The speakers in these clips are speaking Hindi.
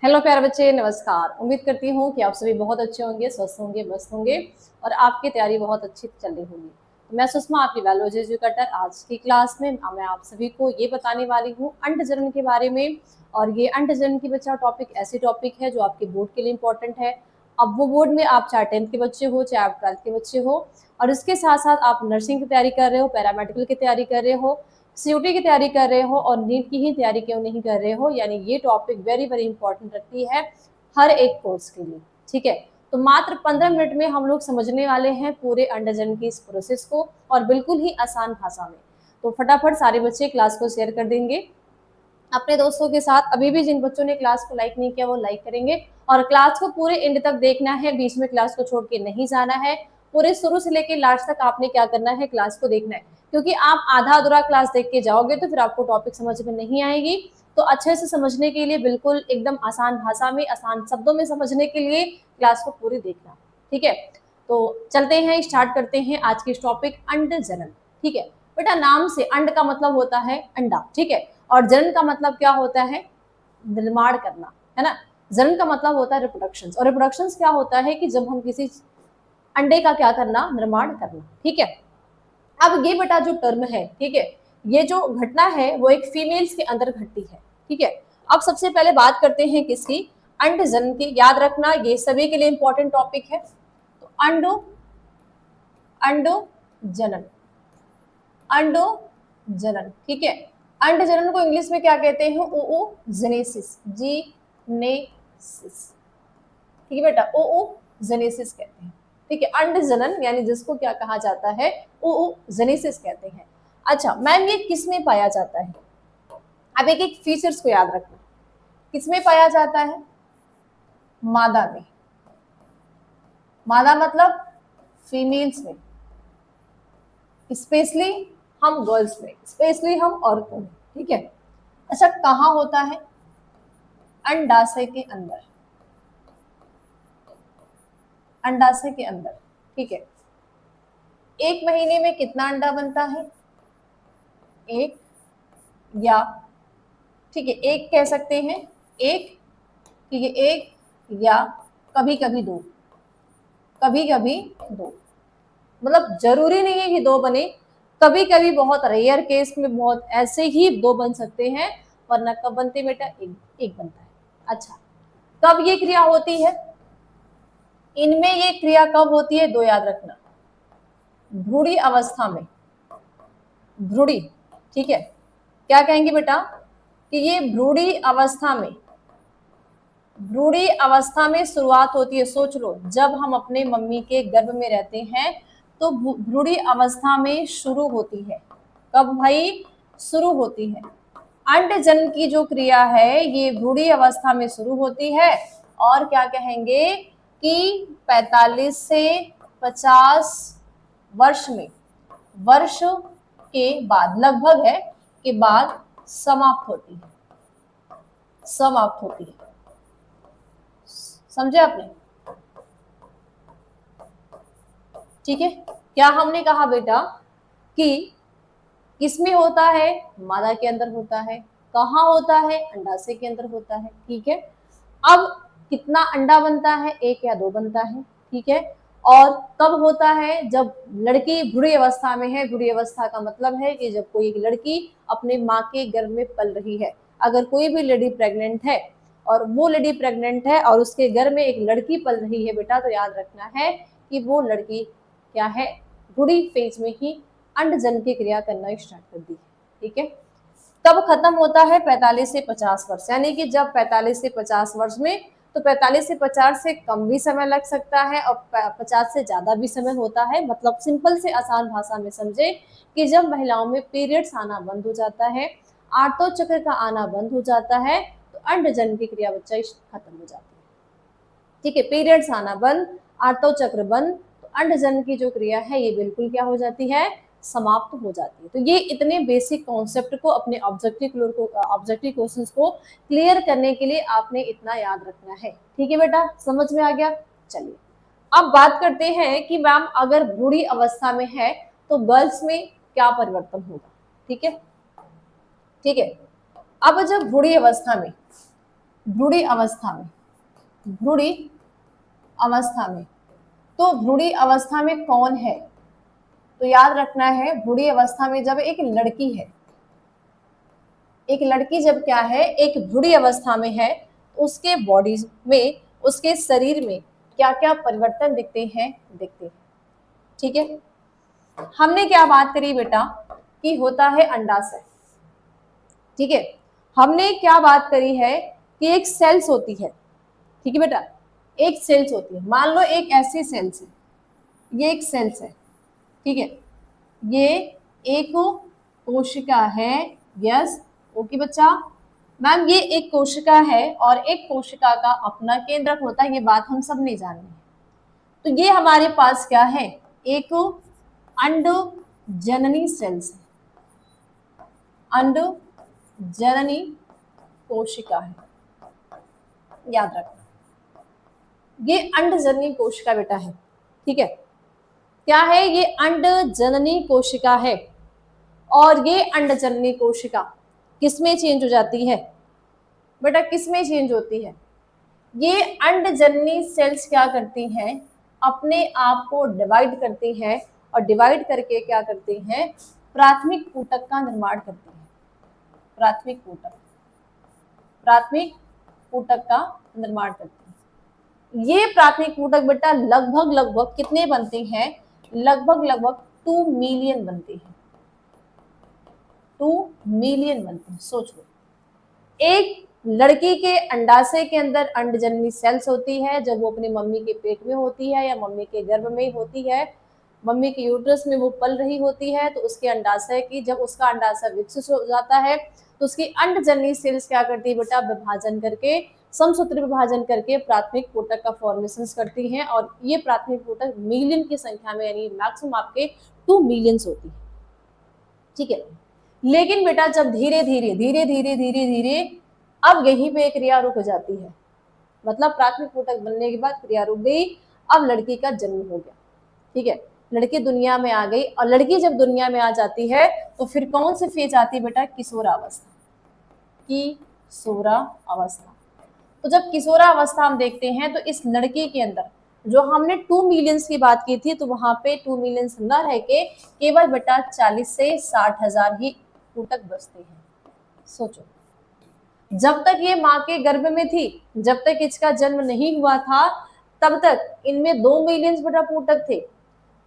हेलो प्यारे बच्चे, नमस्कार। उम्मीद करती हूँ कि आप सभी बहुत अच्छे होंगे, स्वस्थ होंगे, मस्त होंगे और आपकी तैयारी बहुत अच्छी चल रही होगी। तो मैं सुषमा, आपकी बायोलॉजी एजुकेटर। आज की क्लास में मैं आप सभी को ये बताने वाली हूँ अंडजनन के बारे में। और ये अंडजनन की बच्चा टॉपिक ऐसी टॉपिक है जो आपके बोर्ड के लिए इम्पोर्टेंट है। अब वो बोर्ड में आप चाहे 10th के बच्चे हो, चाहे आप 12th के बच्चे हो, और इसके साथ साथ आप नर्सिंग की तैयारी कर रहे हो, पैरामेडिकल की तैयारी कर रहे हो, सीयूटी की तैयारी कर रहे हो और नीट की ही तैयारी क्यों नहीं कर रहे हो, यानी ये टॉपिक वेरी वेरी इंपॉर्टेंट रखती है हर एक कोर्स के लिए। ठीक है, तो मात्र 15 मिनट में हम लोग समझने वाले हैं पूरे अंडरजन की इस प्रोसेस को, और बिल्कुल ही आसान भाषा में। तो फटाफट सारे बच्चे क्लास को शेयर कर देंगे अपने दोस्तों के साथ। अभी भी जिन बच्चों ने क्लास को लाइक नहीं किया वो लाइक करेंगे, और क्लास को पूरे एंड तक देखना है, बीच में क्लास को छोड़ के नहीं जाना है। पूरे शुरू से लेकर लास्ट तक आपने क्या करना है, क्लास को देखना है, क्योंकि आप आधा अधूरा क्लास देख के जाओगे तो फिर आपको टॉपिक समझ में नहीं आएगी। तो अच्छे से समझने के लिए, बिल्कुल एकदम आसान भाषा में, आसान शब्दों में समझने के लिए क्लास को पूरी देखना। ठीक है, तो चलते हैं, स्टार्ट करते हैं आज की टॉपिक अंडजनन। ठीक है बेटा, नाम से अंड का मतलब होता है अंडा, ठीक है, और जनन का मतलब क्या होता है, निर्माण करना, है ना। जनन का मतलब होता है रिप्रोडक्शन, और रिप्रोडक्शन क्या होता है कि जब हम किसी अंडे का क्या करना, निर्माण करना। ठीक है, अब ये बेटा जो टर्म है, ठीक है, ये जो घटना है वो एक फीमेल्स के अंदर घटती है। ठीक है, अब सबसे पहले बात करते हैं किसकी, अंड जनन की। याद रखना ये सभी के लिए इंपॉर्टेंट टॉपिक है। तो अंडो अंडो जनन, अंडो जनन, ठीक है। अंड जनन को इंग्लिश में क्या कहते हैं, ओ जेनेसिस, जीनेसिस। ठीक है बेटा, ओ जेनेसिस कहते हैं। ठीक है, अंड जनन यानी जिसको क्या कहा जाता है, ओ जेनेसिस कहते हैं। अच्छा मैम, ये किस में पाया जाता है? अब एक एक फीचर्स को याद रखना। किस में पाया जाता है? मादा में। मादा मतलब फीमेल्स में, स्पेशली हम गर्ल्स में, स्पेशली हम औरतों में। ठीक है, अच्छा कहाँ होता है? अंडाशय के अंदर, अंडाशय के अंदर। ठीक है, एक महीने में कितना अंडा बनता है? एक, या ठीक है एक कह सकते हैं, एक, ठीक है एक, या कभी कभी दो, कभी कभी दो। मतलब जरूरी नहीं है कि दो बने, कभी कभी बहुत रेयर केस में बहुत ऐसे ही दो बन सकते हैं, वरना कब बनते बेटा, एक बनता है। अच्छा, कब ये क्रिया होती है? इनमें ये क्रिया कब होती है, दो याद रखना, भ्रूणी अवस्था में, भ्रूणी। ठीक है, क्या कहेंगे बेटा कि ये भ्रूणी अवस्था में, भ्रूणी अवस्था में शुरुआत होती है। सोच लो, जब हम अपने मम्मी के गर्भ में रहते हैं तो भ्रूणी अवस्था में शुरू होती है। कब भाई शुरू होती है? अंडजन की जो क्रिया है ये भ्रूणी अवस्था में शुरू होती है, और क्या कहेंगे कि 45 से 50 वर्ष में, वर्ष के बाद, लगभग है के बाद समाप्त होती है, समाप्त होती है। समझे आपने? ठीक है, क्या हमने कहा बेटा कि किसमें होता है? मादा के अंदर होता है। कहाँ होता है? अंडाशय के अंदर होता है। ठीक है, अब कितना अंडा बनता है? एक या दो बनता है। ठीक है, और कब होता है? जब लड़की भ्रूणी अवस्था में है। भ्रूणी अवस्था का मतलब है कि जब कोई एक लड़की अपने माँ के गर्भ में पल रही है। अगर कोई भी लेडी प्रेग्नेंट है और वो लेडी प्रेग्नेंट है और उसके गर्भ में एक लड़की पल रही है बेटा, तो याद रखना है कि वो लड़की क्या है, भ्रूणी फेज में ही अंडजन की क्रिया करना स्टार्ट कर दी। ठीक है, कब खत्म होता है? 45 से 50 वर्ष, यानी कि जब 45 से 50 वर्ष में, तो 45 से 50 से कम भी समय लग सकता है और 50 से ज्यादा भी समय होता है। मतलब सिंपल से आसान भाषा में समझे कि जब महिलाओं में पीरियड्स आना बंद हो जाता है, आर्तव चक्र का आना बंद हो जाता है, तो अंडजन की क्रिया बच्चा खत्म हो जाती है। ठीक है, पीरियड्स आना बंद, आर्तव चक्र बंद, तो अंडजन की जो क्रिया है ये बिल्कुल क्या हो जाती है, समाप्त हो जाती है। तो ये इतने बेसिक कॉन्सेप्ट को अपने ऑब्जेक्टिव क्वेश्चंस को क्लियर करने के लिए आपने इतना याद रखना है। ठीक है बेटा, समझ में आ गया? चलिए अब बात करते हैं कि मैम अगर भ्रूणी अवस्था में है तो गर्ल्स में क्या परिवर्तन होगा। ठीक है, ठीक है, अब जब भ्रूणी अवस्था में भ्रूणी अवस्था में, भ्रूणी अवस्था में। तो भ्रूणी अवस्था में कौन है? तो याद रखना है, भ्रूणी अवस्था में जब एक लड़की है, एक लड़की जब क्या है, एक भ्रूणी अवस्था में है, उसके बॉडी में, उसके शरीर में क्या क्या परिवर्तन दिखते हैं, दिखते हैं। ठीक है, हमने क्या बात करी बेटा कि होता है अंडाशय। ठीक है, हमने क्या बात करी है कि एक सेल्स होती है। ठीक है बेटा, एक सेल्स होती है, मान लो एक ऐसी सेल्स है, ये एक सेल्स है। ठीक है, ये एक कोशिका है। यस, ओके बच्चा। मैम ये एक कोशिका है और एक कोशिका का अपना केंद्रक होता है, ये बात हम सब नहीं जान रहे। तो ये हमारे पास क्या है, एक अंड जननी सेल्स है, अंड जननी कोशिका है, याद रखना। ये अंड जननी कोशिका बेटा है। ठीक है, क्या है, ये अंड जननी कोशिका है। और ये अंड जननी कोशिका किसमें चेंज हो जाती है बेटा, किसमें चेंज होती है? ये अंड जननी सेल्स क्या करती हैं, अपने आप को डिवाइड करती हैं और डिवाइड करके क्या करती हैं, प्राथमिक ऊतक का निर्माण करती हैं। प्राथमिक ऊतक, प्राथमिक ऊतक का निर्माण करती हैं। ये प्राथमिक ऊतक बेटा लगभग लगभग कितने बनते हैं, लगभग लगभग 2 मिलियन बनते हैं, 2 मिलियन बनते हैं। सोचो, एक लड़की के अंडाशय के अंदर अंडजननी सेल्स होती है, जब वो अपनी मम्मी के पेट में होती है या मम्मी के गर्भ में होती है, मम्मी के यूट्रस में वो पल रही होती है, तो उसके अंडाशय की, जब उसका अंडाशय विकसित हो जाता है तो उसकी अंडजननी सेल्स क्या करती है बेटा, विभाजन करके, समसूत्र विभाजन करके प्राथमिक ऊतक का फॉर्मेशन करती हैं। और ये प्राथमिक ऊतक मिलियन की संख्या में, यानी मैक्सिमम आपके 2 मिलियंस होती है। ठीक है, लेकिन बेटा जब धीरे धीरे धीरे धीरे धीरे धीरे अब यहीं पे क्रिया रुक जाती है, मतलब प्राथमिक ऊतक बनने के बाद क्रिया रुक गई, अब लड़की का जन्म हो गया। ठीक है, लड़की दुनिया में आ गई, और लड़की जब दुनिया में आ जाती है तो फिर कौन सी फेज आती है बेटा, किशोरावस्था, किशोरावस्था। तो जब किशोरावस्था हम देखते हैं तो इस लड़की के अंदर जो हमने 2 मिलियंस की बात की थी, तो वहां पे 2 मिलियंस न रह के केवल बेटा 40 से 60 हजार ही ऊतक बचते हैं। सोचो, जब तक ये माँ के गर्भ में थी, जब तक इसका जन्म नहीं हुआ था, तब तक इनमें 2 मिलियंस बेटा ऊतक थे,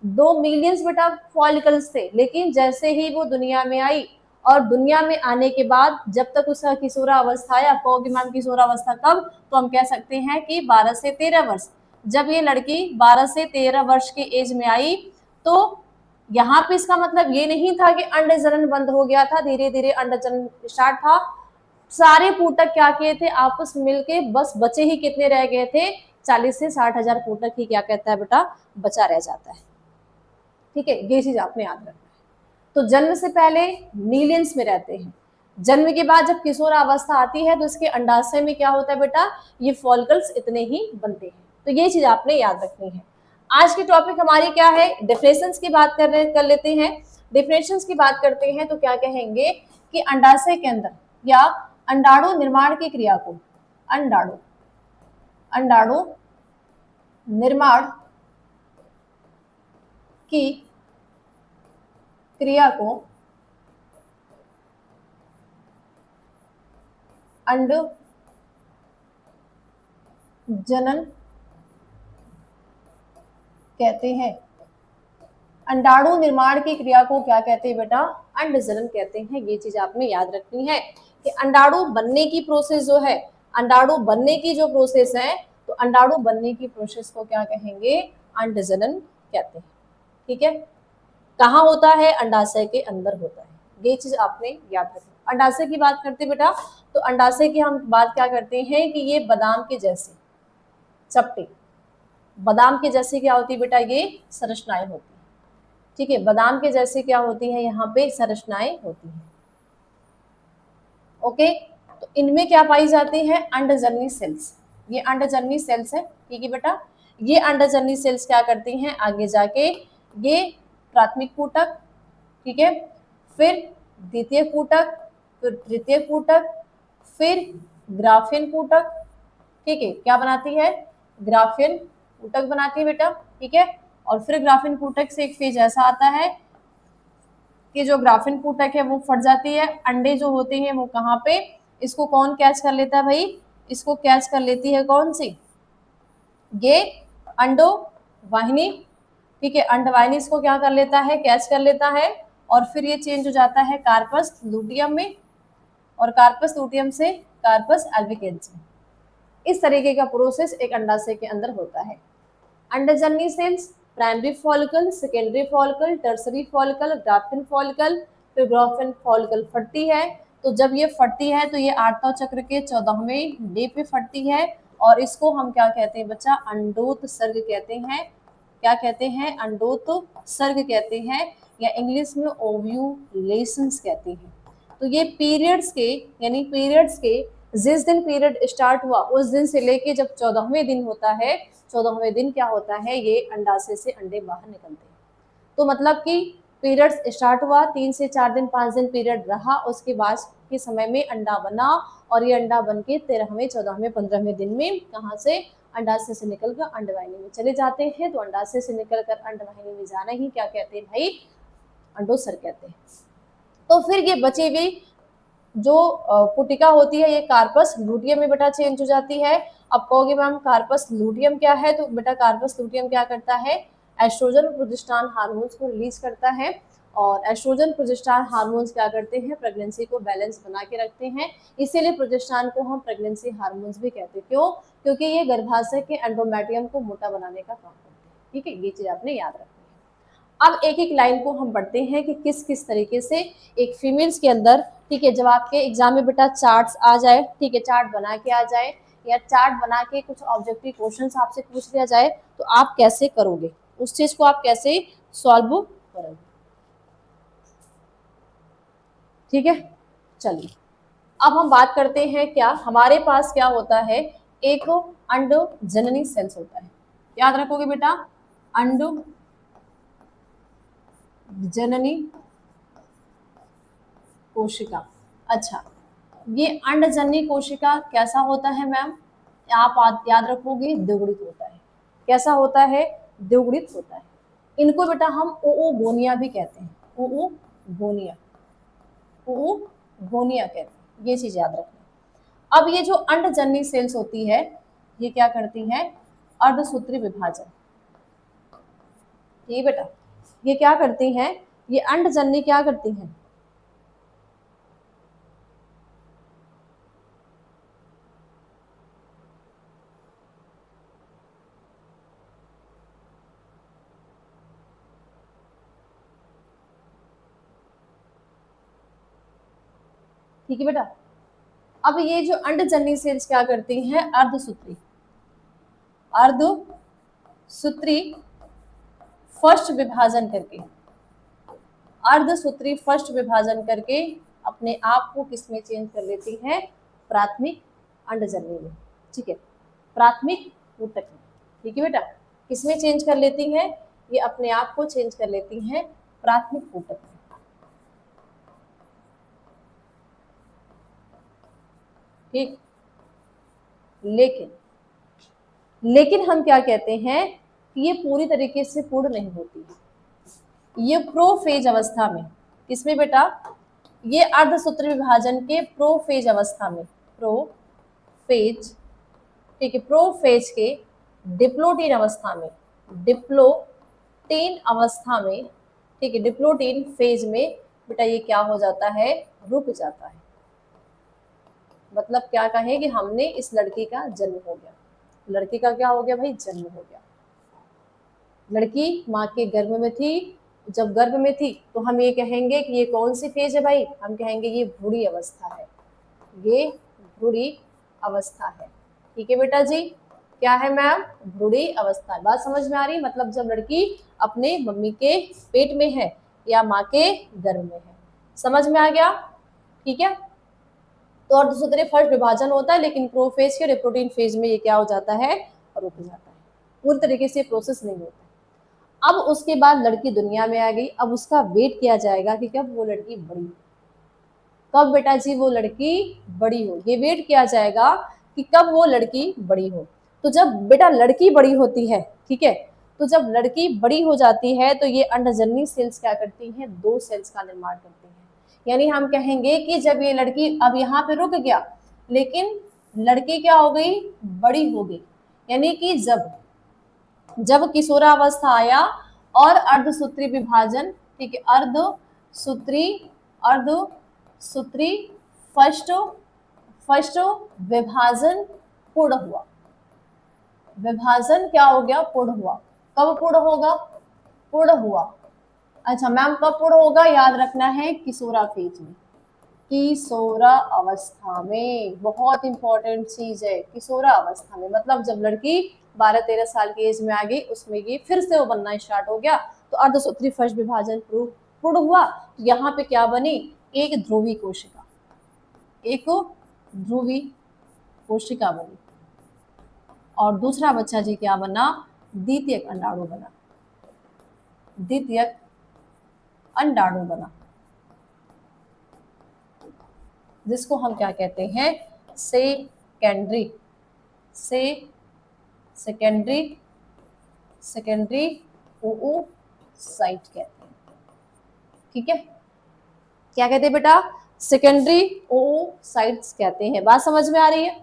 2 मिलियंस बेटा फॉलिकल्स थे। लेकिन जैसे ही वो दुनिया में आई, और दुनिया में आने के बाद जब तक उसका किशोरावस्था आया, कहोगे मैम किशोरावस्था कब, तो हम कह सकते हैं कि 12 से 13 वर्ष। जब ये लड़की 12 से 13 वर्ष की एज में आई, तो यहाँ पे इसका मतलब ये नहीं था कि अंड जनन बंद हो गया था, धीरे धीरे अंड जनन स्टार्ट था। सारे पूटक क्या किए थे, आपस मिलके बस बचे ही कितने रह गए थे, 40 से 60 हजार पूटक ही क्या कहता है बेटा, बचा रह जाता है। ठीक है, ये चीज आपने याद रखना है। तो जन्म से पहले मिलियंस में रहते हैं, जन्म के बाद जब किशोरावस्था आती है तो इसके अंडाशय में क्या होता है बेटा, ये फॉलिकल्स इतने ही बनते हैं। तो ये चीज आपने याद रखनी है। आज की टॉपिक हमारी क्या है, डिफरेंसेस की बात कर लेते हैं। डिफरेंसेस की बात करते हैं तो क्या कहेंगे कि अंडाशय के अंदर या अंडाणु निर्माण की क्रिया को, अंडाणु अंडाणु निर्माण की क्रिया को अंड जनन कहते हैं। अंडाणु निर्माण की क्रिया को क्या कहते हैं बेटा, अंड जनन कहते हैं। ये चीज आपने याद रखनी है कि अंडाणु बनने की प्रोसेस जो है, अंडाणु बनने की जो प्रोसेस है, तो अंडाणु बनने की प्रोसेस को क्या कहेंगे, अंड जनन कहते हैं। ठीक है, कहाँ होता है, अंडाशय के अंदर होता है। ये चीज आपने याद रखनी। अंडाशय की बात करते बेटा, तो अंडाशय की हम बात क्या करते हैं कि ये बादाम के जैसे चपटे, बादाम के जैसे क्या होती है बेटा, ये संरचनाएं होती है। ठीक है, बादाम के जैसे क्या होती है, यहाँ पे संरचनाएं होती है। ओके, तो इनमें क्या पाई जाती है, अंडजननी सेल्स। ये अंडजननी सेल्स है। ठीक है बेटा, ये अंडजननी सेल्स क्या करती हैं, आगे जाके ये प्राथमिक ऊतक, ठीक है, फिर द्वितीय ऊतक, फिर तृतीय ऊतक, फिर ग्राफिन ऊतक, ठीक है, क्या बनाती है, ग्राफिन ऊतक बनाती है बेटा, ठीक है। और फिर ग्राफिन ऊतक से एक फेज ऐसा आता है कि जो ग्राफिन ऊतक है वो फट जाती है, अंडे जो होते हैं वो कहाँ पे, इसको कौन कैच कर लेता है भाई, इसको कैच कर लेती है कौन सी, ये अंडो वाहिनी, ठीक है। अंडवाहिनी इसको क्या कर लेता है, कैच कर लेता है, और फिर ये चेंज हो जाता है कार्पस लूटियम में, और कार्पस लूटियम से कार्पस एल्बिकेंस में। इस तरीके का प्रोसेस एक अंडाशय के अंदर होता है। अंडजन्य cells, primary follicle, secondary follicle, tertiary follicle, Graafian follicle, फिर ग्राफिन फॉलिकल फटती है। तो जब ये फटती है तो ये आठवां चक्र के 14वें डे पे फटती है, और इसको हम क्या कहते हैं बच्चा, अंडोत्सर्ग कहते हैं। क्या कहते हैं, अंडोत्सर्ग कहते हैं, या इंग्लिश में ओव्यूलेशंस कहते हैं। तो ये पीरियड्स के, यानी पीरियड्स के जिस दिन पीरियड स्टार्ट हुआ उस दिन से लेके जब 14वें दिन होता है, 14वें दिन क्या होता है, ये अंडाशय से अंडे बाहर निकलते हैं। तो मतलब कि पीरियड स्टार्ट हुआ, 3 से 4 दिन 5 दिन पीरियड रहा, उसके बाद के समय में अंडा बना, और ये अंडा बन के 13वें 14वें 15वें दिन में कहाँ से, अंडाशय से निकलकर अंडवाहिनी में चले जाते हैं। तो अंडाशय से निकलकर अंडवाहिनी में जाना ही क्या कहते हैं भाई, अंडोत्सर्ग कहते हैं। तो फिर ये बची हुई जो पुटिका होती है ये कार्पस लूटियम में बेटा चेंज हो जाती है। अब कहोगे मैम कार्पस लूटियम क्या है, तो बेटा कार्पस लूटियम क्या करता है, एस्ट्रोजन और प्रोजेस्टेरॉन हार्मोन्स को रिलीज करता है, और एस्ट्रोजन प्रोजेस्टेरॉन हार्मोन्स क्या करते हैं, प्रेगनेंसी को बैलेंस बना के रखते हैं। इसीलिए प्रोजेस्टेरॉन को हम प्रेगनेंसी हार्मोन्स भी कहते हैं। क्यों, क्योंकि ये गर्भाशय के एंडोमेट्रियम को मोटा बनाने का काम करते हैं। ठीक है, ये चीज आपने याद रखनी है। अब एक एक लाइन को हम पढ़ते हैं कि किस किस तरीके से एक फीमेल्स के अंदर, ठीक है, जब आपके एग्जाम में बेटा चार्ट्स आ जाए, ठीक है, चार्ट बना के आ जाए, या चार्ट बना के कुछ ऑब्जेक्टिव क्वेश्चंस आपसे पूछ लिया जाए, तो आप कैसे करोगे, उस चीज को आप कैसे सॉल्व करोगे। ठीक है, चलिए अब हम बात करते हैं, क्या हमारे पास क्या होता है, एक अंड जननी सेल्स होता है, याद रखोगे बेटा, अंड जननी कोशिका। अच्छा, ये अंडजन्य कोशिका कैसा होता है मैम, आप याद रखोगे, द्विगुणित होता है। कैसा होता है, द्विगुणित होता है। इनको बेटा हम ओओगोनिया भी कहते हैं, ओओगोनिया, ओओगोनिया कहते हैं, ये चीज याद रखना। अब ये जो अंडजन्य सेल्स होती है ये क्या करती है, अर्धसूत्री विभाजन। ये बेटा ये क्या करती हैं, ये अंडजन्य क्या करती हैं, ठीक है बेटा। अब ये जो अंडजन्य सेल्स क्या करती हैं, अर्धसूत्री, अर्धसूत्री फर्स्ट विभाजन करके, अर्धसूत्री फर्स्ट विभाजन करके अपने आप को किसमें चेंज कर लेती हैं, प्राथमिक अंडजन्य में। ठीक है, प्राथमिक ऊतक में। ठीक है बेटा, किसमें चेंज कर लेती हैं, ये अपने आप को चेंज कर लेती हैं प्राथमिक ऊतक में। ठीक, लेकिन हम क्या कहते हैं कि ये पूरी तरीके से पूर्ण नहीं होती है। ये प्रोफेज अवस्था में, किसमें बेटा, ये अर्धसूत्र विभाजन के प्रोफेज अवस्था में, प्रोफेज, ठीक है, प्रोफेज के डिप्लोटीन अवस्था में, डिप्लोटीन अवस्था में, ठीक है, डिप्लोटीन फेज में बेटा ये क्या हो जाता है, रुक जाता है। मतलब क्या कहें कि हमने इस लड़की का जन्म हो गया, लड़की का क्या हो गया भाई, जन्म हो गया। लड़की माँ के गर्भ में थी, जब गर्भ में थी तो हम ये कहेंगे कि ये कौन सी फेज है भाई, हम कहेंगे ये भ्रूणी अवस्था है, ये भ्रूणी अवस्था है। ठीक है बेटा जी, क्या है मैम, भ्रूणी अवस्था। बात समझ में आ रही, मतलब जब लड़की अपने मम्मी के पेट में है या माँ के गर्भ में है, समझ में आ गया। ठीक है, तो अर्धसूत्री फर्स्ट विभाजन होता है, लेकिन प्रोफेज के रिप्रोटीन फेज में ये क्या हो जाता है, रुक जाता है, पूरी तरीके से प्रोसेस नहीं होता। अब उसके बाद लड़की दुनिया में आ गई, अब उसका वेट किया जाएगा कि कब वो लड़की बड़ी हो, कब बेटा जी वो लड़की बड़ी हो, ये वेट किया जाएगा कि कब वो लड़की बड़ी हो। तो जब बेटा लड़की बड़ी होती है, ठीक है, तो जब लड़की बड़ी हो जाती है तो ये अंडजननी सेल्स क्या करती हैं, 2 सेल्स का निर्माण करती हैं। यानी हम कहेंगे कि जब ये लड़की अब यहाँ पे रुक गया, लेकिन लड़की क्या हो गई, बड़ी हो गई। यानी कि जब जब किशोरावस्था आया और अर्धसूत्री विभाजन, ठीक है, अर्धसूत्री अर्धसूत्री फर्स्ट फर्स्ट विभाजन पूर्ण हुआ। विभाजन क्या हो गया, पूर्ण हुआ। कब पूर्ण होगा, पूर्ण हुआ। अच्छा मैम कब पूर्ण होगा, याद रखना है किशोरा फेज में, किशोरा अवस्था में। बहुत इंपॉर्टेंट चीज है, किशोरा अवस्था में, मतलब जब लड़की 12-13 साल की एज में आ गई, उसमें ये फिर से वो बनना स्टार्ट हो गया। तो अर्धसूत्री फर्स्ट विभाजन पूर्ण हुआ। तो यहाँ पे क्या बनी, एक ध्रुवी कोशिका, एक ध्रुवी कोशिका बनी। और दूसरा बच्चा जी क्या बना, द्वितीयक अंडाणु बना, द्वितीयक अंडाणु बना, जिसको हम क्या कहते हैं, सेकेंडरी सेकेंडरी सेकेंडरी oocyte कहते हैं। ठीक है, क्या कहते हैं बेटा, सेकेंडरी oocytes कहते हैं। बात समझ में आ रही है।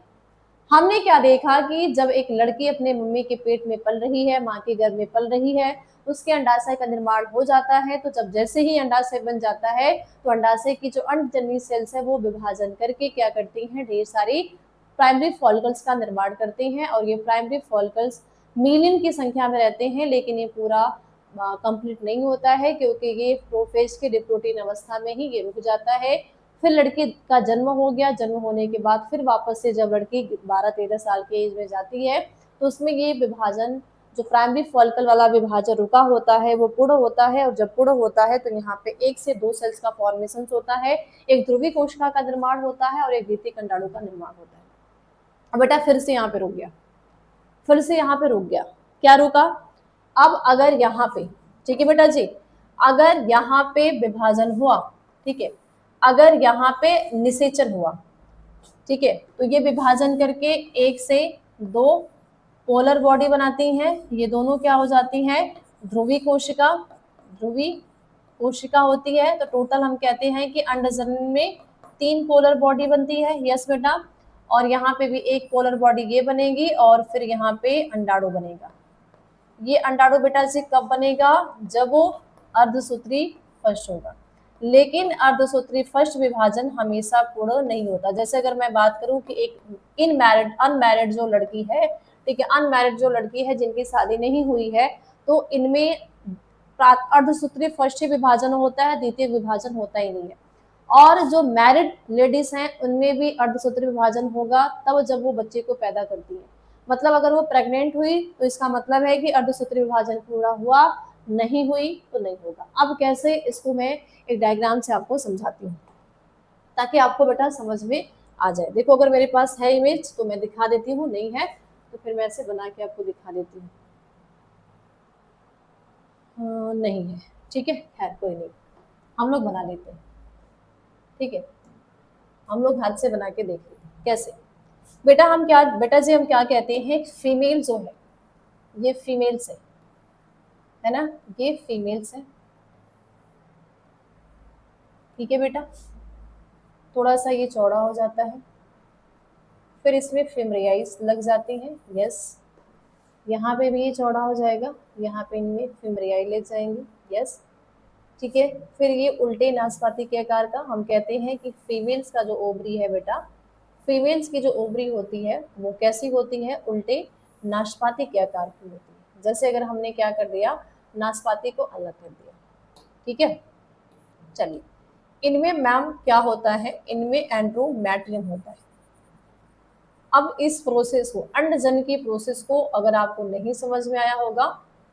हमने क्या देखा कि जब एक लड़की अपने मम्मी के पेट में पल रही है, माँ के गर्भ में पल रही है, उसके अंडाशय का निर्माण हो जाता है। तो जब जैसे ही अंडाशय बन जाता है तो अंडाशय की जो अंडजननी सेल्स है वो विभाजन करके क्या करती हैं, ढेर सारी प्राइमरी फॉलिकल्स का निर्माण करते हैं। और ये प्राइमरी फॉलिकल्स मिलियन की संख्या में रहते हैं, लेकिन ये पूरा कंप्लीट नहीं होता है, क्योंकि ये प्रोफेज के डिप्लोटीन अवस्था में ही ये रुक जाता है। फिर लड़की का जन्म हो गया, जन्म होने के बाद फिर वापस से जब लड़की 12-13 साल की एज में जाती है तो उसमें ये विभाजन, जो प्राइमरी फॉलिकल वाला विभाजन रुका होता है, वो पूर्ण होता है। और जब पूर्ण होता है तो यहाँ पे 1 से 2 सेल्स का फॉर्मेशन होता है, एक ध्रुवी कोशिका का निर्माण होता है और एक द्वितीयक अंडाणु का निर्माण होता है। अब बेटा फिर से यहाँ पे रुक गया, फिर से यहाँ पे रुक गया, क्या रुका, अब अगर यहाँ पे, ठीक है बेटा जी, अगर यहाँ पे विभाजन हुआ, ठीक है, अगर यहाँ पे निषेचन हुआ, ठीक है, तो ये विभाजन करके 1 से 2 पोलर बॉडी बनाती हैं। ये दोनों क्या हो जाती हैं, ध्रुवी कोशिका, ध्रुवी कोशिका होती है। तो टोटल हम कहते हैं कि अंडजन में 3 पोलर बॉडी बनती है। यस बेटा, और यहाँ पे भी एक पोलर बॉडी ये बनेगी और फिर यहाँ पे अंडाणु बनेगा। ये अंडाणु बेटा जी कब बनेगा, जब वो अर्धसूत्री फर्स्ट होगा। लेकिन अर्धसूत्री फर्स्ट विभाजन हमेशा पूर्ण नहीं होता। जैसे अगर मैं बात करूं कि एक अनमैरिड जो लड़की है, ठीक है, अनमैरिड जो लड़की है जिनकी शादी नहीं हुई है, तो इनमें अर्धसूत्री फर्स्ट ही विभाजन होता है, द्वितीय विभाजन होता ही नहीं है। और जो मैरिड लेडीज हैं उनमें भी अर्धसूत्री विभाजन होगा तब जब वो बच्चे को पैदा करती है। मतलब अगर वो प्रेग्नेंट हुई तो इसका मतलब है कि अर्धसूत्री विभाजन पूरा हुआ, नहीं हुई तो नहीं होगा। अब कैसे, इसको मैं एक डायग्राम से आपको समझाती हूँ ताकि आपको बेटा समझ में आ जाए। देखो अगर मेरे पास है इमेज तो मैं दिखा देती हूँ, नहीं है तो फिर मैं ऐसे बना के आपको दिखा देती हूँ। नहीं है, ठीक है, खैर कोई नहीं, हम लोग बना लेते हैं, ठीक है, हम लोग हाथ से बना के देख लेते हैं कैसे। बेटा हम क्या, बेटा जी हम क्या कहते हैं, फीमेल जो है ये फीमेल्स है ना, ये फीमेल्स है, ठीक है बेटा, थोड़ा सा ये चौड़ा हो जाता है, फिर इसमें फेमरियाइज लग जाती हैं। यस, यहाँ पे भी ये चौड़ा हो जाएगा, यहाँ पे इनमें फेमरियाई लग जाएंगी। यस, ठीक है, फिर ये उल्टे नाशपाती के आकार का, हम कहते हैं कि फीमेल्स का जो ओवरी है बेटा, फीमेल्स की जो ओवरी होती है वो कैसी होती है, उल्टे नाशपाती के आकार की होती है। जैसे अगर हमने क्या कर दिया, नाशपाती को अलग कर दिया, ठीक है। चलिए, इनमें मैम क्या होता है, इनमें एंड्रोमेट्रियम होता है। अब इस प्रोसेस को, अंडजन की प्रोसेस को अगर आपको नहीं समझ में आया होगा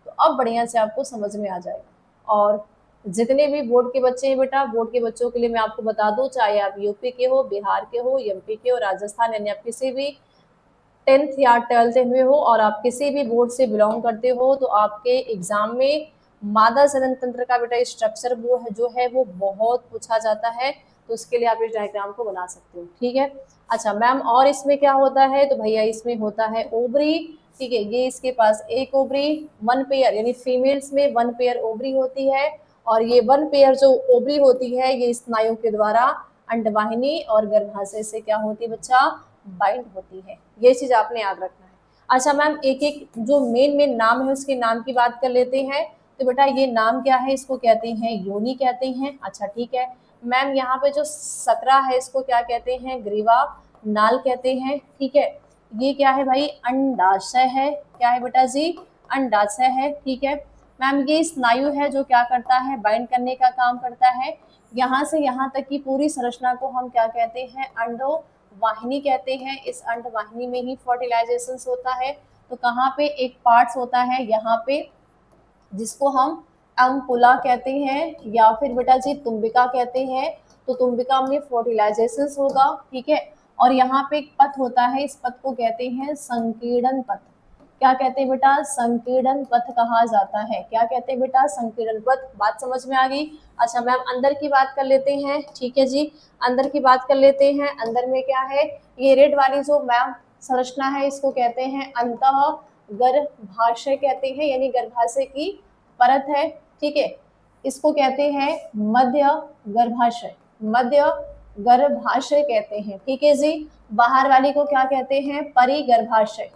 तो अब बढ़िया से आपको समझ में आ जाएगा। और जितने भी बोर्ड के बच्चे हैं बेटा, बोर्ड के बच्चों के लिए मैं आपको बता दूं, चाहे आप यूपी के हो, बिहार के हो, एमपी के हो, राजस्थान, यानी आप किसी भी 10th या 12th में हो और आप किसी भी बोर्ड से बिलोंग करते हो, तो आपके एग्जाम में मादा जनन तंत्र का बेटा स्ट्रक्चर वो है जो है वो बहुत पूछा जाता है। तो उसके लिए आप इस डायग्राम को बना सकते हो। ठीक है, अच्छा मैम और इसमें क्या होता है, तो भैया इसमें होता है ओवरी। ठीक है, ये इसके पास एक ओवरी, वन पेयर यानी फीमेल्स में वन पेयर ओवरी होती है, और ये वन पेयर जो ओवरी होती है ये स्नायु के द्वारा अंडवाहिनी और गर्भाशय से क्या होती है बच्चा, बाइंड होती है। ये चीज आपने याद रखना है। अच्छा मैम एक एक जो मेन मेन नाम है उसके नाम की बात कर लेते हैं। तो बेटा ये नाम क्या है, इसको कहते हैं योनि कहते हैं। अच्छा ठीक है मैम, यहाँ पे जो सकरा है इसको क्या कहते हैं, ग्रीवा नाल कहते हैं। ठीक है, ये क्या है भाई, अंडाशय है। क्या है बेटा जी, अंडाशय है। ठीक है मैम, ये स्नायु है जो क्या करता है, बाइंड करने का काम करता है। यहाँ से यहाँ तक की पूरी संरचना को हम क्या कहते हैं, अंडो वाहिनी कहते हैं। इस अंडवाहिनी में ही फर्टिलाइजेशन होता है। तो कहाँ पे एक पार्ट्स होता है यहाँ पे, जिसको हम अंकुला कहते हैं या फिर बेटा जी तुम्बिका कहते हैं। तो तुम्बिका में फर्टिलाइजेशन होगा। ठीक है, और यहाँ पे एक पथ होता है, इस पथ को कहते हैं संकीर्णन पथ। क्या कहते हैं बेटा, संकीर्णन पथ कहा जाता है। क्या कहते हैं बेटा, संकीर्णन पथ। बात समझ में आ गई। अच्छा मैम अंदर की बात कर लेते हैं। ठीक है जी, अंदर की बात कर लेते हैं। अंदर में क्या है, ये रेड वाली जो मैम संरचना है इसको कहते हैं अंतः गर्भाशय कहते हैं, यानी गर्भाशय की परत है। ठीक है, इसको कहते हैं मध्य गर्भाशय, मध्य गर्भाशय कहते हैं। ठीक है जी, बाहर वाली को क्या कहते हैं, परिगर्भाशय,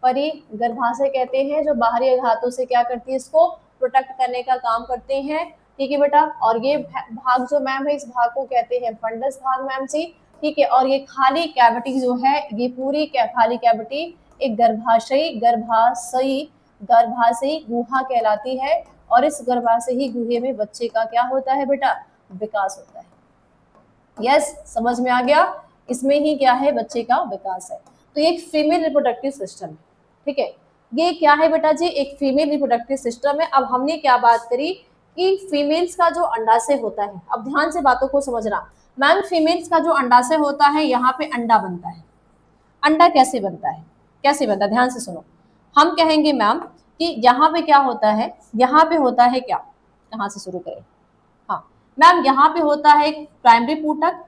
परिगर्भाशय कहते हैं, जो बाहरी घातों से क्या करती है, इसको प्रोटेक्ट करने का काम करते हैं। ठीक है बेटा, और ये भाग जो मैम है इस भाग को कहते हैं फंडस भाग मैम जी। ठीक है, और ये खाली कैविटी जो है, ये पूरी खाली कैविटी एक गर्भाशयी गुहा कहलाती है। और इस गर्भाशयी गुहे में बच्चे का क्या होता है बेटा, विकास होता है। यस, समझ में आ गया, इसमें ही क्या है, बच्चे का विकास है। तो एक फीमेल रिप्रोडक्टिव सिस्टम है। ठीक है, ये क्या है बेटा जी, एक फीमेल रिप्रोडक्टिव सिस्टम है। अब हमने क्या बात करी कि फीमेल्स का जो अंडाशय होता है, अब ध्यान से बातों को समझना मैम, फीमेल्स का जो अंडाशय होता है यहाँ पे अंडा बनता है। अंडा कैसे बनता है, कैसे बनता है, ध्यान से सुनो। हम कहेंगे मैम कि यहाँ पे क्या होता है, यहाँ पे होता है क्या, कहाँ से शुरू करें, हाँ मैम यहाँ पे होता है प्राइमरी पुटक।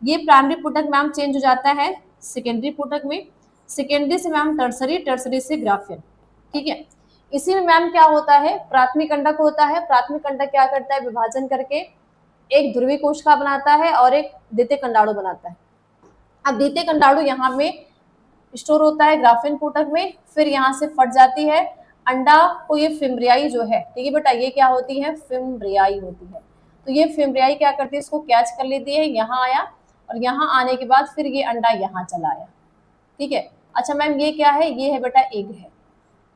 ये प्राइमरी पुटक मैम चेंज हो जाता है सेकेंडरी पुटक में, सेकेंडरी से मैम टर्सरी, टर्सरी से ग्राफियन। ठीक है, इसी में मैम क्या होता है, प्राथमिक अंडक होता है। प्राथमिक अंडक क्या करता है, विभाजन करके एक ध्रुवी कोशिका बनाता है और एक द्वितीय कंडाणु बनाता है। अब द्वितीय कंडाणु यहाँ में स्टोर होता है ग्राफिन पुटक में, फिर यहाँ से फट जाती है अंडा को, ये फिम्ब्रियाई जो है। ठीक है बेटा, ये क्या होती है, फिम्ब्रियाई होती है। तो ये फिम्ब्रियाई क्या करती है, इसको कैच कर लेती है, यहाँ आया, और यहाँ आने के बाद फिर ये अंडा यहाँ चला आया। ठीक है, अच्छा मैम ये क्या है, ये है बेटा एग है।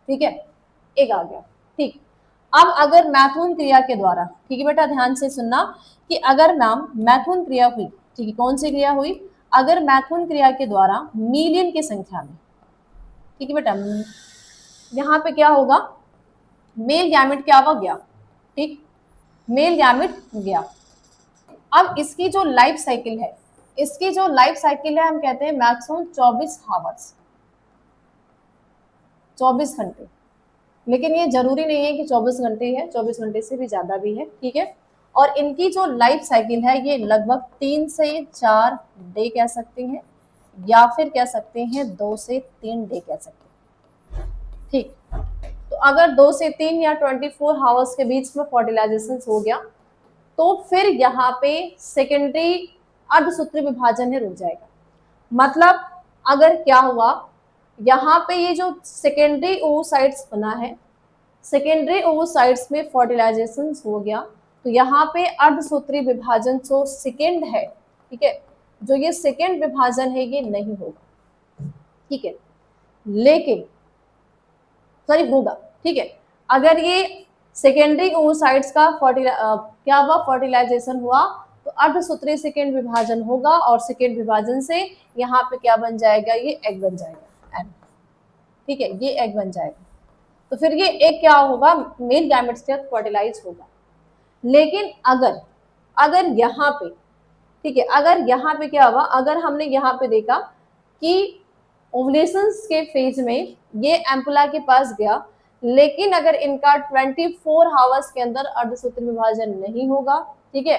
ठीक है, एग आ गया। ठीक, अब अगर मैथुन क्रिया के द्वारा, ठीक है बेटा ध्यान से सुनना, कि अगर मैम मैथुन क्रिया हुई, ठीक है कौन सी क्रिया हुई, अगर मैथुन क्रिया के द्वारा मिलियन की संख्या में, ठीक है बेटा, यहाँ पे क्या होगा, मेल गैमेट क्या हो गया, ठीक, मेल गैमेट गया। अब इसकी जो लाइफ साइकिल है, इसकी जो लाइफ साइकिल है हम कहते हैं मैक्सिमम 24 आवर्स, 24 घंटे। लेकिन ये जरूरी नहीं है कि 24 घंटे है, 24 घंटे से भी ज्यादा भी है। ठीक है, और इनकी जो लाइफ साइकिल है ये लगभग 3 से 4 डे कह सकते हैं, या फिर कह सकते हैं 2 से 3 डे कह सकते हैं। ठीक, तो अगर 2 से 3 या 24 आवर्स के बीच में फर्टिलाइजेशन हो गया तो फिर यहाँ पे सेकेंडरी अर्धसूत्री विभाजन है रुक जाएगा। मतलब अगर क्या हुआ, यहाँ पे ये जो सेकेंडरी ओवोसाइट्स बना है, सेकेंडरी ओवोसाइट्स में फर्टिलाइजेशन हो गया तो यहाँ पे अर्धसूत्री विभाजन जो सेकेंड है, ठीक है, जो ये सेकेंड विभाजन है ये नहीं होगा। ठीक है, लेकिन सॉरी होगा। ठीक है, अगर ये सेकेंडरी ओवोसाइट्स का क्या हुआ, फर्टिलाइजेशन हुआ तो अर्धसूत्री सेकेंड विभाजन होगा, और सेकेंड विभाजन से यहाँ पे क्या बन जाएगा, ये एग बन जाएगा। ठीक है, ये एग बन जाएगा, तो फिर ये एग क्या होगा, मेल गैमेट्स के साथ फर्टिलाइज होगा। लेकिन अगर यहाँ पे, ठीक है, अगर यहाँ पे क्या हुआ, अगर हमने यहाँ पे देखा कि ओवुलेशन के फेज में ये एम्पुला के पास गया, लेकिन अगर इनका 24 आवर्स के अंदर अर्धसूत्री विभाजन नहीं होगा, ठीक है,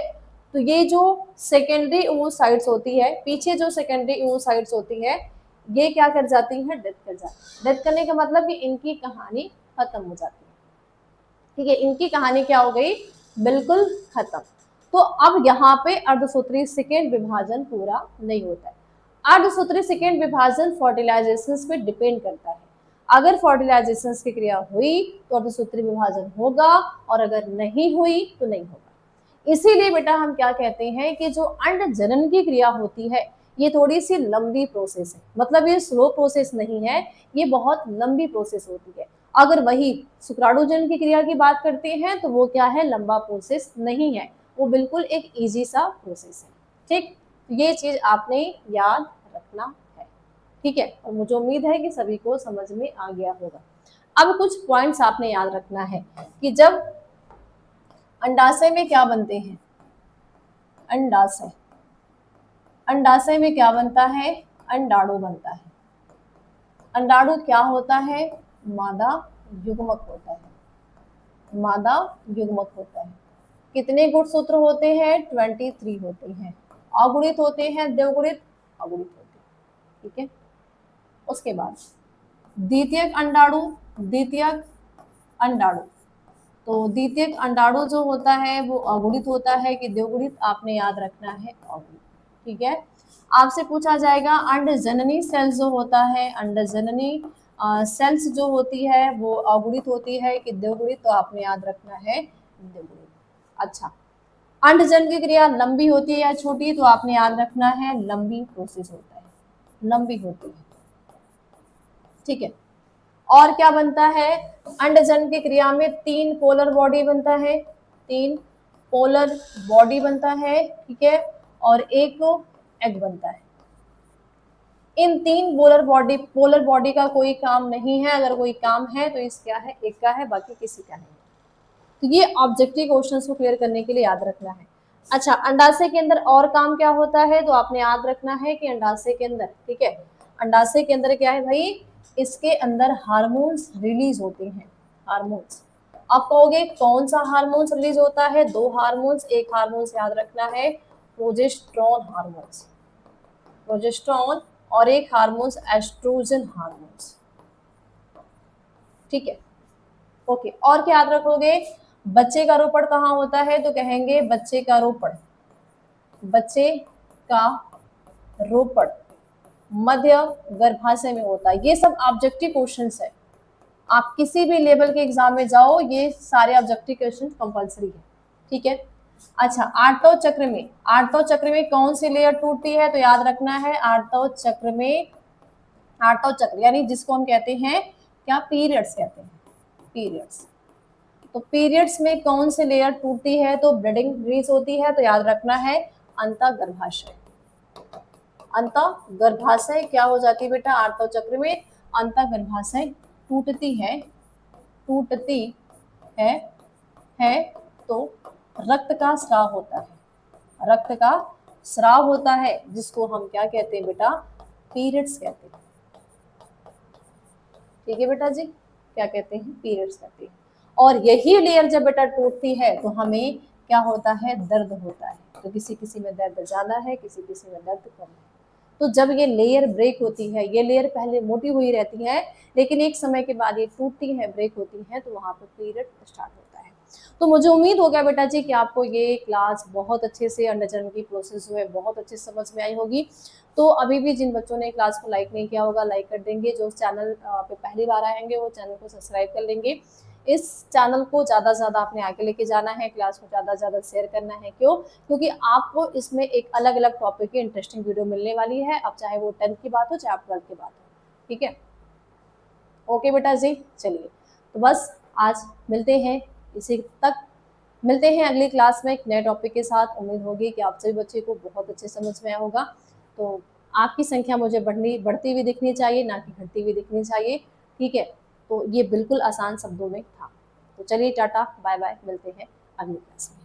तो ये जो सेकेंडरी oocytes होती है, पीछे जो सेकेंडरी oocytes होती है, ये क्या कर जाती है, डेथ कर जाती है। डेथ करने का मतलब कि इनकी कहानी खत्म हो जाती है। ठीक है, इनकी कहानी क्या हो गई, बिल्कुल खत्म। तो अब यहाँ पे अर्धसूत्री सेकेंड विभाजन पूरा नहीं होता है। अर्धसूत्री सेकेंड विभाजन फर्टिलाइजेशन पे डिपेंड करता है। अगर फर्टिलाइजेशन की क्रिया हुई तो अर्धसूत्री विभाजन होगा, और अगर नहीं हुई तो नहीं होगा। इसीलिए बेटा हम क्या कहते हैं कि जो अंड जनन की क्रिया होती है ये थोड़ी सी लंबी प्रोसेस है, मतलब ये स्लो प्रोसेस नहीं है, ये बहुत लंबी प्रोसेस होती है। अगर वही शुक्राणुजन की क्रिया की बात करते हैं तो वो क्या है, लंबा प्रोसेस नहीं है, वो बिल्कुल एक इजी सा प्रोसेस है। ठीक, ये चीज आपने याद रखना है। ठीक है, और मुझे उम्मीद है कि सभी को समझ में आ गया होगा। अब कुछ पॉइंट्स आपने याद रखना है कि जब अंडाशय में क्या बनते हैं, अंडाशय, अंडाशय में क्या बनता है, अंडाणु बनता है। अंडाणु क्या होता है, मादा युग्मक होता है, मादा युग्मक होता है। कितने गुणसूत्र होते हैं, 23 होते हैं। अगुणित होते हैं, देवगुणित, अगुणित होते हैं। ठीक है, उसके बाद द्वितीयक अंडाणु, द्वितीयक अंडाणु, तो द्वितीयक अंडाणु जो होता है वो अगुणित होता है कि देवगुणित, आपने याद रखना है अगुणित। ठीक है, आपसे पूछा जाएगा अंड जननी सेल्स जो होता है, अंड जननी सेल्स जो होती है वो अगुणित होती है कि देवगुणित, तो आपने याद रखना है देवगुणित। अच्छा, अंडजन की क्रिया लंबी होती है या छोटी, तो आपने याद रखना है लंबी प्रोसेस होता है, लंबी होती है। ठीक है, और क्या बनता है, अंडजन की क्रिया में 3 पोलर बॉडी बनता है, 3 पोलर बॉडी बनता है। ठीक है, और एक एग बनता है। इन 3 पोलर बॉडी का कोई काम नहीं है, अगर कोई काम है तो इस क्या है, एक का है, बाकी किसी का नहीं। तो ये ऑब्जेक्टिव क्वेश्चंस को क्लियर करने के लिए याद रखना है। अच्छा, अंडाशय के अंदर और काम क्या होता है, तो आपने याद रखना है कि अंडाशय के अंदर, ठीक है, अंडाशय के अंदर क्या है भाई, इसके अंदर हार्मोन्स रिलीज होते हैं, हार्मोन्स। आप कहोगे कौन सा हार्मोन्स रिलीज होता है, 2 हार्मोन्स, एक हार्मोन्स याद रखना है प्रोजेस्टेरोन हार्मोन्स, प्रोजेस्टेरोन, और एक हार्मोन्स एस्ट्रोजन हार्मोन्स। ठीक है, ओके, और क्या याद रखोगे, बच्चे का रोपण कहाँ होता है, तो कहेंगे बच्चे का रोपण, बच्चे का रोपण मध्य गर्भाशय में होता है। ये सब ऑब्जेक्टिव क्वेश्चंस है, आप किसी भी लेवल के एग्जाम में जाओ ये सारे ऑब्जेक्टिव क्वेश्चन कंपलसरी है। ठीक है, अच्छा, आर्तव चक्र में, आर्तव चक्र में कौन सी लेयर टूटती है, तो याद रखना है आर्तव चक्र में, आर्तव चक्र यानी जिसको हम कहते हैं क्या, पीरियड्स कहते हैं, पीरियड्स। तो पीरियड्स में कौन सी लेयर टूटती है, तो ब्लीडिंग रिलीज होती है, तो याद रखना है अंतःगर्भाशय, अंतःगर्भाशय क्या हो जाती है बेटा, आर्तव चक्र में अंतःगर्भाशय टूटती है, टूटती है तो रक्त का स्राव होता है, रक्त का स्राव होता है, जिसको हम क्या कहते हैं बेटा, पीरियड्स कहते हैं। ठीक है बेटा जी, क्या कहते हैं, पीरियड्स कहते हैं। और यही लेयर जब बेटा टूटती है तो हमें क्या होता है, दर्द होता है। तो किसी किसी में दर्द ज्यादा है, किसी किसी में दर्द कम है। तो जब ये लेयर ब्रेक होती है, ये लेयर पहले मोटी हुई रहती है, लेकिन एक समय के बाद ये टूटती है, ब्रेक होती है, तो वहां पर पीरियड स्टार्ट होता है। तो मुझे उम्मीद हो गया बेटा जी कि आपको ये क्लास बहुत अच्छे से, अंडरजन की प्रोसेस जो है बहुत अच्छे से समझ में आई होगी। तो अभी भी जिन बच्चों ने क्लास को लाइक नहीं किया होगा, लाइक कर देंगे। जो चैनल पे पहली बार आएंगे वो चैनल को सब्सक्राइब कर लेंगे। इस चैनल को ज़्यादा से ज़्यादा आपने आगे लेके जाना है, क्लास को ज़्यादा से ज़्यादा शेयर करना है। क्यों? क्योंकि आपको इसमें एक अलग अलग टॉपिक की इंटरेस्टिंग वीडियो मिलने वाली है, अब चाहे वो 10th की बात हो चाहे 12th की बात हो। ठीक है, ओके बेटा जी, चलिए तो बस आज मिलते हैं, इसी तक मिलते हैं अगली क्लास में एक नए टॉपिक के साथ। उम्मीद होगी कि आप सभी बच्चे को बहुत अच्छे समझ में आया होगा। तो आपकी संख्या मुझे बढ़ती हुई दिखनी चाहिए, ना कि घटती हुई दिखनी चाहिए। ठीक है, तो ये बिल्कुल आसान शब्दों में था। तो चलिए टाटा बाय बाय, मिलते हैं अगली क्लास में।